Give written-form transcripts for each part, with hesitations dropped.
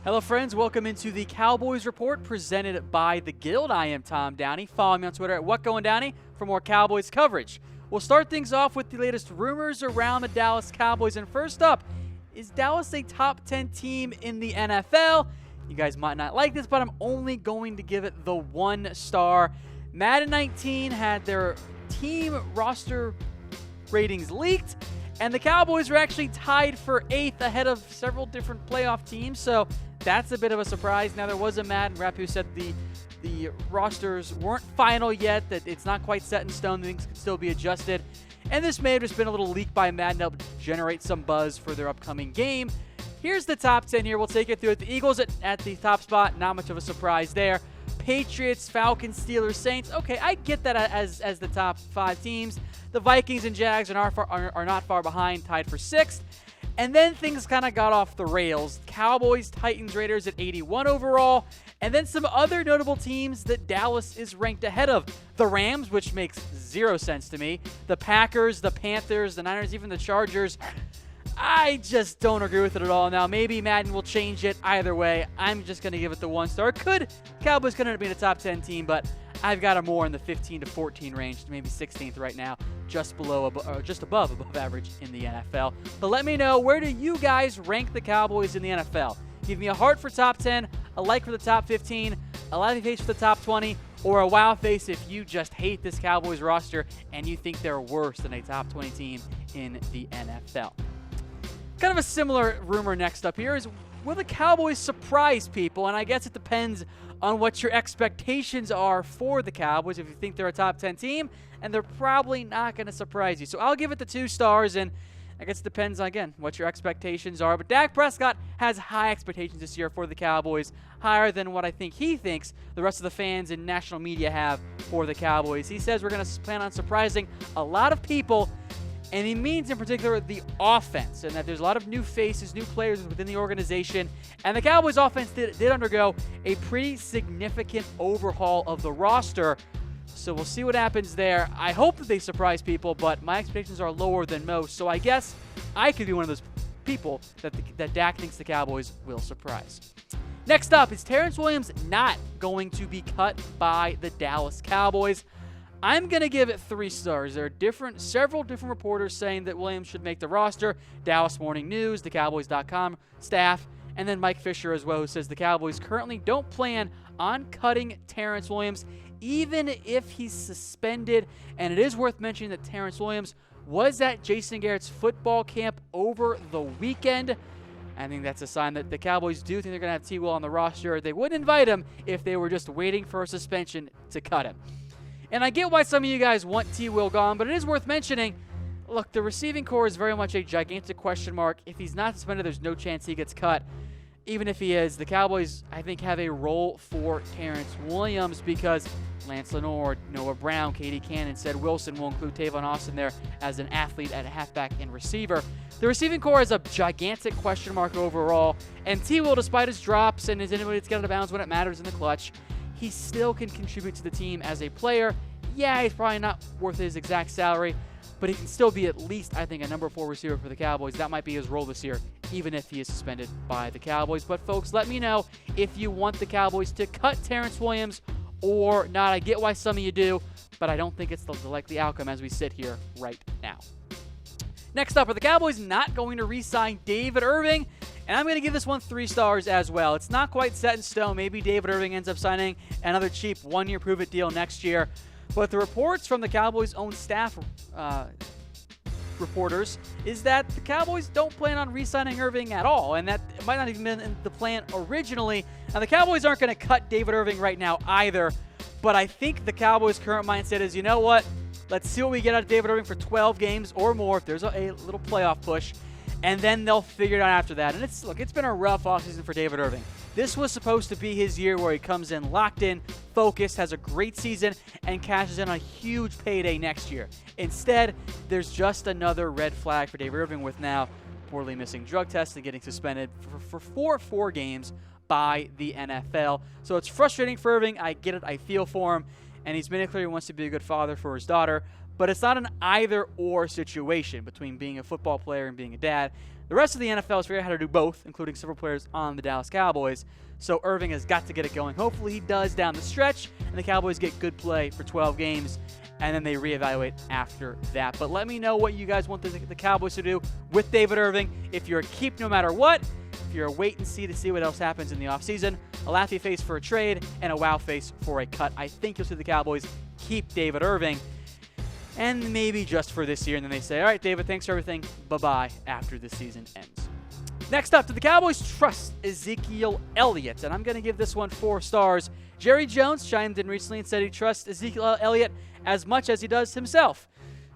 Hello friends, welcome into the Cowboys Report presented by The Guild. I am Tom Downey. Follow me on Twitter at WhatGoingDowney for more Cowboys coverage. We'll start things off with the latest rumors around the Dallas Cowboys. And first up, is Dallas a top 10 team in the NFL? You guys might not like this, but I'm only going to give it the 1 star. Madden 19 had their team roster ratings leaked, and the Cowboys were actually tied for 8th ahead of several different playoff teams, so that's a bit of a surprise. Now, there was a Madden rep who said the rosters weren't final yet, that it's not quite set in stone, things could still be adjusted. And this may have just been a little leak by Madden to help generate some buzz for their upcoming game. Here's the top 10 here. We'll take it through it. The Eagles at the top spot, not much of a surprise there. Patriots, Falcons, Steelers, Saints. Okay, I get that as the top 5 teams. The Vikings and Jags are not far behind, tied for 6th. And then things kind of got off the rails. Cowboys, Titans, Raiders at 81 overall. And then some other notable teams that Dallas is ranked ahead of. The Rams, which makes 0 sense to me. The Packers, the Panthers, the Niners, even the Chargers. I just don't agree with it at all. Now, maybe Madden will change it. Either way, I'm just going to give it the 1 star. Cowboys could end up being a top 10 team, but I've got them more in the 15 to 14 range, maybe 16th right now, just above average in the NFL. But let me know, where do you guys rank the Cowboys in the NFL? Give me a heart for top 10, a like for the top 15, a laughy face for the top 20, or a wow face if you just hate this Cowboys roster and you think they're worse than a top 20 team in the NFL. Kind of a similar rumor next up here is, will the Cowboys surprise people? And I guess it depends on what your expectations are for the Cowboys. If you think they're a top 10 team, and they're probably not going to surprise you. So I'll give it the 2 stars, and I guess it depends, again, what your expectations are. But Dak Prescott has high expectations this year for the Cowboys, higher than what I think he thinks the rest of the fans and national media have for the Cowboys. He says we're going to plan on surprising a lot of people, and he means in particular the offense, and that there's a lot of new faces, new players within the organization. And the Cowboys offense did undergo a pretty significant overhaul of the roster. So we'll see what happens there. I hope that they surprise people, but my expectations are lower than most. So I guess I could be one of those people that Dak thinks the Cowboys will surprise. Next up, is Terrance Williams not going to be cut by the Dallas Cowboys? I'm going to give it 3 stars. There are several different reporters saying that Williams should make the roster. Dallas Morning News, the Cowboys.com staff, and then Mike Fisher as well, who says the Cowboys currently don't plan on cutting Terrance Williams, even if he's suspended. And it is worth mentioning that Terrance Williams was at Jason Garrett's football camp over the weekend. I think that's a sign that the Cowboys do think they're going to have T. Will on the roster. They wouldn't invite him if they were just waiting for a suspension to cut him. And I get why some of you guys want T. Will gone, but it is worth mentioning, look, the receiving core is very much a gigantic question mark. If he's not suspended, there's no chance he gets cut. Even if he is, the Cowboys, I think, have a role for Terrance Williams because Lance Lenore, Noah Brown, Katie Cannon, said Wilson will include Tavon Austin there as an athlete at halfback and receiver. The receiving core is a gigantic question mark overall, and T. Will, despite his drops and his inability to get out of bounds when it matters in the clutch, he still can contribute to the team as a player. Yeah, he's probably not worth his exact salary, but he can still be at least, I think, a number 4 receiver for the Cowboys. That might be his role this year, even if he is suspended by the Cowboys. But, folks, let me know if you want the Cowboys to cut Terrance Williams or not. I get why some of you do, but I don't think it's the likely outcome as we sit here right now. Next up, are the Cowboys not going to re-sign David Irving? And I'm going to give this one 3 stars as well. It's not quite set in stone. Maybe David Irving ends up signing another cheap 1-year prove-it deal next year. But the reports from the Cowboys' own staff reporters is that the Cowboys don't plan on re-signing Irving at all, and that it might not even been in the plan originally. Now, the Cowboys aren't going to cut David Irving right now either, but I think the Cowboys' current mindset is, you know what? Let's see what we get out of David Irving for 12 games or more if there's a little playoff push, and then they'll figure it out after that. And it's been a rough offseason for David Irving. This was supposed to be his year where he comes in locked in, focused, has a great season, and cashes in a huge payday next year. Instead, there's just another red flag for David Irving with now reportedly missing drug tests and getting suspended for 4 games by the NFL. So it's frustrating for Irving. I get it. I feel for him. And he's made it clear he wants to be a good father for his daughter. But it's not an either-or situation between being a football player and being a dad. The rest of the NFL has figured out how to do both, including several players on the Dallas Cowboys. So Irving has got to get it going. Hopefully he does down the stretch, and the Cowboys get good play for 12 games, and then they reevaluate after that. But let me know what you guys want the Cowboys to do with David Irving. If you're a keep no matter what, if you're a wait and see to see what else happens in the offseason, a laughy face for a trade, and a wow face for a cut. I think you'll see the Cowboys keep David Irving, and maybe just for this year, and then they say, all right, David, thanks for everything. Bye-bye after the season ends. Next up, do the Cowboys trust Ezekiel Elliott? And I'm going to give this one 4 stars. Jerry Jones chimed in recently and said he trusts Ezekiel Elliott as much as he does himself.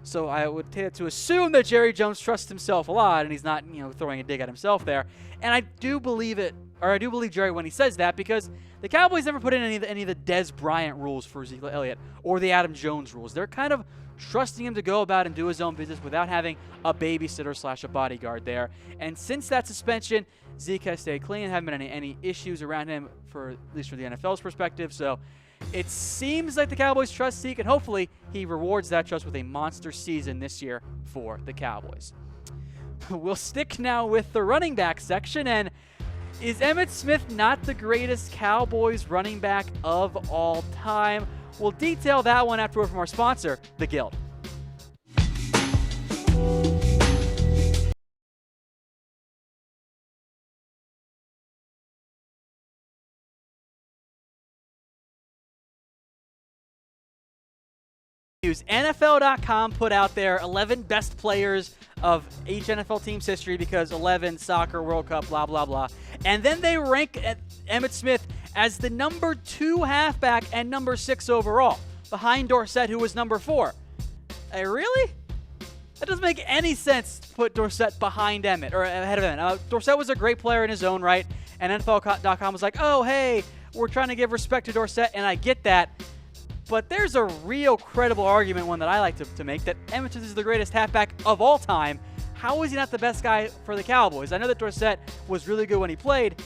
So I would tend to assume that Jerry Jones trusts himself a lot, and he's not, throwing a dig at himself there. And I do believe it, or I do believe Jerry when he says that, because the Cowboys never put in any of the Dez Bryant rules for Ezekiel Elliott or the Adam Jones rules. They're kind of trusting him to go about and do his own business without having a babysitter / a bodyguard there. And since that suspension, Zeke has stayed clean, haven't been any issues around him, for at least from the NFL's perspective. So it seems like the Cowboys trust Zeke, and hopefully he rewards that trust with a monster season this year for the Cowboys. We'll stick now with the running back section, and is Emmitt Smith not the greatest Cowboys running back of all time? We'll detail that one after word from our sponsor, The Guild. NFL.com put out their 11 best players of each NFL team's history, because 11, soccer, World Cup, blah, blah, blah. And then they rank Emmitt Smith as the number 2 halfback and number 6 overall, behind Dorsett, who was number 4. Really? That doesn't make any sense to put Dorsett behind Emmitt, or ahead of Emmitt. Dorsett was a great player in his own right, and NFL.com was like, oh, hey, we're trying to give respect to Dorsett, and I get that. But there's a real credible argument, one that I like to make, that Emmitt Smith is the greatest halfback of all time. How is he not the best guy for the Cowboys? I know that Dorsett was really good when he played.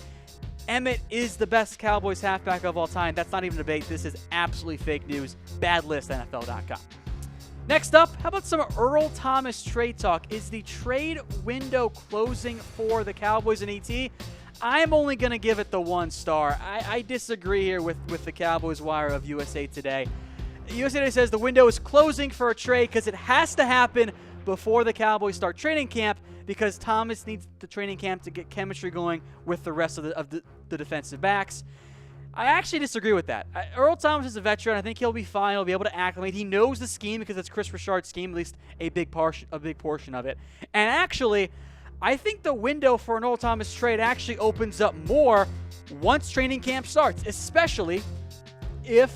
Emmitt is the best Cowboys halfback of all time. That's not even a debate. This is absolutely fake news. Bad list, NFL.com. Next up, how about some Earl Thomas trade talk? Is the trade window closing for the Cowboys and ET? I'm only going to give it the 1 star. I disagree here with the Cowboys Wire of USA Today. USA Today says the window is closing for a trade because it has to happen before the Cowboys start training camp, because Thomas needs the training camp to get chemistry going with the rest of the defensive backs. I actually disagree with that. Earl Thomas is a veteran. I think he'll be fine. He'll be able to acclimate. He knows the scheme because it's Chris Richard's scheme, at least a big portion of it. And actually, I think the window for an Earl Thomas trade actually opens up more once training camp starts, especially if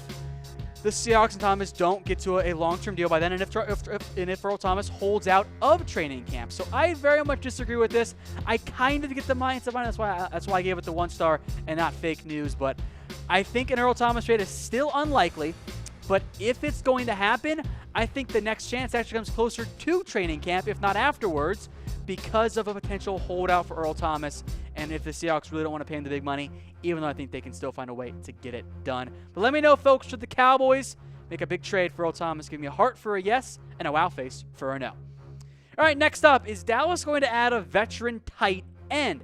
the Seahawks and Thomas don't get to a long-term deal by then, and if Earl Thomas holds out of training camp. So I very much disagree with this. I kind of get the mindset behind it. That's why I gave it the 1 star and not fake news. But I think an Earl Thomas trade is still unlikely. But if it's going to happen, I think the next chance actually comes closer to training camp, if not afterwards, because of a potential holdout for Earl Thomas, and if the Seahawks really don't want to pay him the big money, even though I think they can still find a way to get it done. But let me know, folks, should the Cowboys make a big trade for Earl Thomas? Give me a heart for a yes and a wow face for a no. All right, next up, is Dallas going to add a veteran tight end?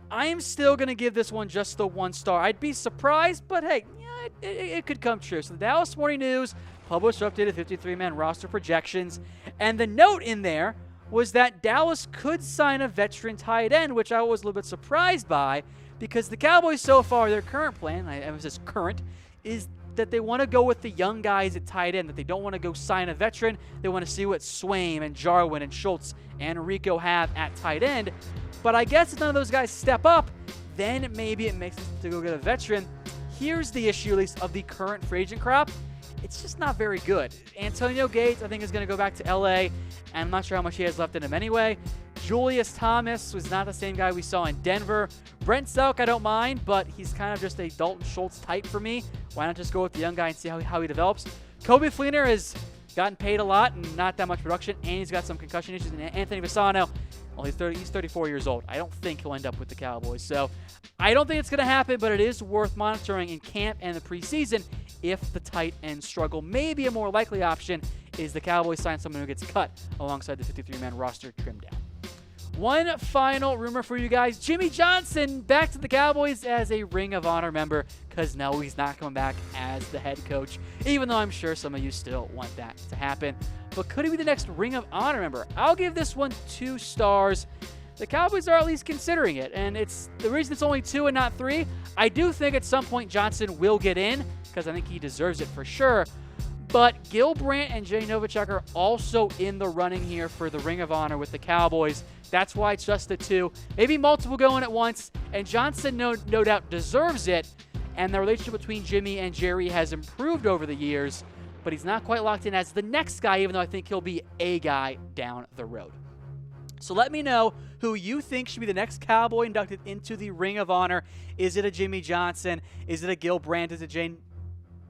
I am still going to give this one just the 1 star. I'd be surprised, but hey, yeah, it could come true. So the Dallas Morning News published updated 53-man roster projections, and the note in there was that Dallas could sign a veteran tight end, which I was a little bit surprised by, because the Cowboys so far, their current plan, I emphasize current, is that they want to go with the young guys at tight end, that they don't want to go sign a veteran. They want to see what Swaim and Jarwin and Schultz and Rico have at tight end. But I guess if none of those guys step up, then maybe it makes sense to go get a veteran. Here's the issue, at least, of the current free agent crop. It's just not very good. Antonio Gates, I think, is going to go back to L.A., and I'm not sure how much he has left in him anyway. Julius Thomas was not the same guy we saw in Denver. Brent Selk, I don't mind, but he's kind of just a Dalton Schultz type for me. Why not just go with the young guy and see how he develops? Kobe Fleener has gotten paid a lot and not that much production, and he's got some concussion issues. And Anthony Bassano, well, he's 34 years old. I don't think he'll end up with the Cowboys. So I don't think it's going to happen, but it is worth monitoring in camp and the preseason if the tight end struggle. Maybe a more likely option is the Cowboys sign someone who gets cut alongside the 53-man roster trimmed down. One final rumor for you guys. Jimmy Johnson back to the Cowboys as a Ring of Honor member, because no, he's not coming back as the head coach, even though I'm sure some of you still want that to happen. But could he be the next Ring of Honor member? I'll give this one 2 stars. The Cowboys are at least considering it, and it's the reason it's only 2 and not 3. I do think at some point Johnson will get in, because I think he deserves it for sure. But Gil Brandt and Jay Novacek are also in the running here for the Ring of Honor with the Cowboys. That's why it's just the 2. Maybe multiple going at once. And Johnson, no doubt, deserves it. And the relationship between Jimmy and Jerry has improved over the years. But he's not quite locked in as the next guy, even though I think he'll be a guy down the road. So let me know who you think should be the next Cowboy inducted into the Ring of Honor. Is it a Jimmy Johnson? Is it a Gil Brandt? Is it Jay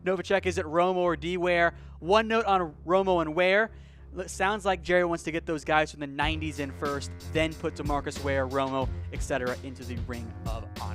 Novacek? Is it Romo or D. Ware? One note on Romo and Ware. It sounds like Jerry wants to get those guys from the 90s in first, then put DeMarcus Ware, Romo, etc. into the Ring of Honor.